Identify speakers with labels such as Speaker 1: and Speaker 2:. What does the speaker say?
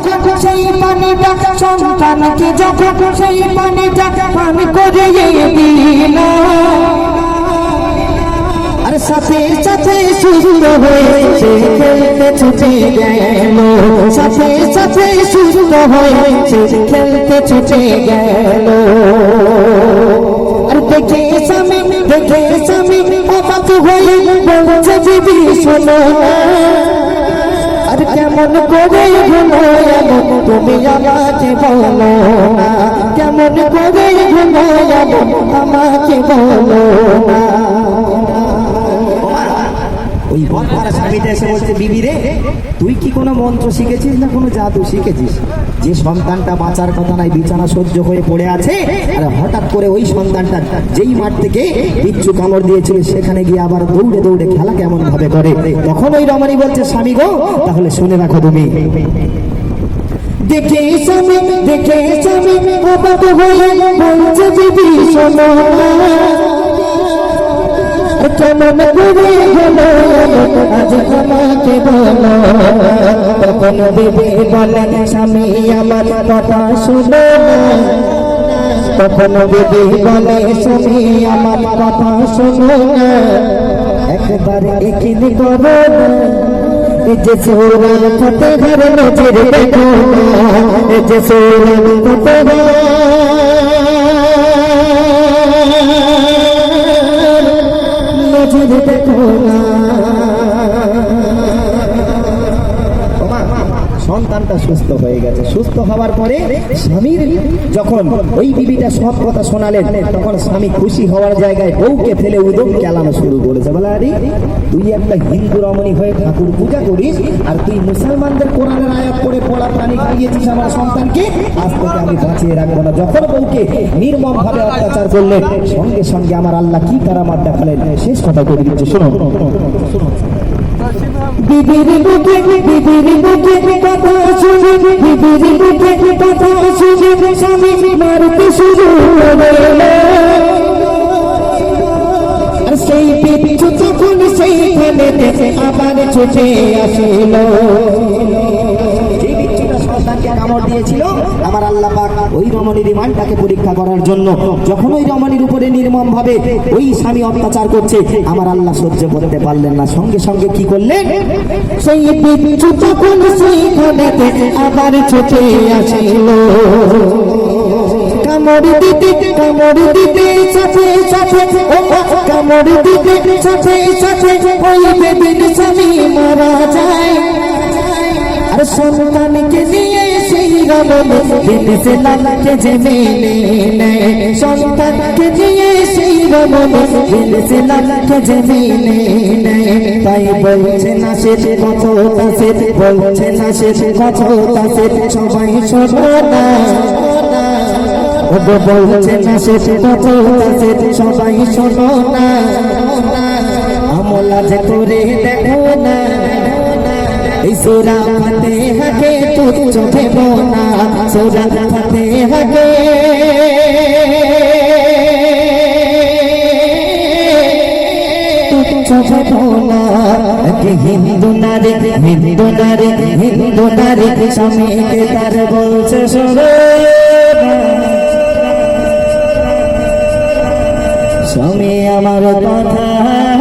Speaker 1: যখন সেই পানিটা সন্তানকে যখন সেই পানিটা পান করে দিল আর সাথে সাথে সুস্থ হয়ে সে খেলতে ছুটে গেল সাথে সাথে সুস্থ হয়ে সে খেলতে ছুটে গেল আর দেখে স্বামী অবাক হয়ে বলছে বিবি শোনো আর কেমন করে ঘুমো তুমি আমাকে বলো না কেমন করে ঘুমো আমাকে বলো না ওই বড় স্বামীটা এসে বলছে বিবি রে তুই কি কোনো মন্ত্র শিখেছিস না কোনো জাদু শিখেছিস যে সন্তানটা বাঁচার কথা নাই বিছানা সহ্য হয়ে পড়ে আছে আর হঠাৎ করে ওই সন্তানটা যেই মাঠ থেকে বিচ্ছু কামড় দিয়েছিল সেখানে গিয়ে আবার দৌড়ে দৌড়ে খেলা কেমন ভাবে করে তখন ওই রমণী বলছে স্বামী গো তাহলে শুনে রাখো তুমি দেখে স্বামী অবাক হয়ে বলছে বিবি শোনো কেমন করে হলো আজ আমাকে বলো তখন বিবি বলে স্বামী আমার কথা শুনো তখন বিবি বলে স্বামী আমার কথা শুনো একবার একিন করো এই যে সূরজ ফতেহার নজর দেখো এই যে সূরজ ফতেহার দেখো না সন্তানটা সুস্থ হয়ে গেছে সুস্থ হওয়ার পরে স্বামীর যখন ওই বিবিটা সব কথা শোনালেন তখন স্বামী খুশি হওয়ার জায়গায় বউকে ফেলে উদম কেলানো শুরু করেছে বলে আরে তুই একটা হিন্দু রমণী হয়ে ঠাকুর পূজা করিস আর তুই মুসলমানদের কোরআনের আয়াত পড়ে পোলা প্রাণী খাইয়েছিস আমার সন্তানকে আজ থেকে আমি বাঁচিয়ে রাখবো না যখন বউকে নির্মম ভাবে অত্যাচার করলেন সঙ্গে সঙ্গে আমার আল্লাহ কি কারামাত দেখালেন শেষ কথা করে দিচ্ছে শোনো বিবির মুখে কথা শুনে বিবির মুখে কথা শুনে স্বামী মারতে শুরু করলো আর সেই বিচ্ছু যখন সেইখানে আবার ছুটে আসিল কামড় দিয়েছিল আমার আল্লাহ পাক ওই রমণীর ইমানটাকে পরীক্ষা করার জন্য যখন ওই রমণীর উপরে নির্মম ভাবে ওই স্বামী অত্যাচার করছে আমার আল্লাহ সহ্য করতে পারলেন না সঙ্গে সঙ্গে কি করলেন সেই বিচ্ছু যখন সেইখানে আবার ছুটে আসিল কামড় দিতে সাথে সাথে কামড় দিতে সাথে সাথে ওই বেদিন স্বামী মারা যায় আর সন্তানকে নিয়ে সেই রমণী বিদেশে লালাকে যে মেনে নেয় সন্তানকে নিয়ে সেই রমণী বিদেশে লালাকে যে মেনে নেয় তাই বলছে না সে কত তাসে বলছে না সে কত তাসে সবাই শোনো না বলছে না সে কত তাসে সবাই শোনো না আমলা যে করে দেখো না সূরা ফাতিহাকে তুচ্ছ ভেবো না সূরা ফাতিহাকে তুচ্ছ ভেবো না হিন্দু নারী স্বামীকে তার বলছে শোনো স্বামী আমার কথা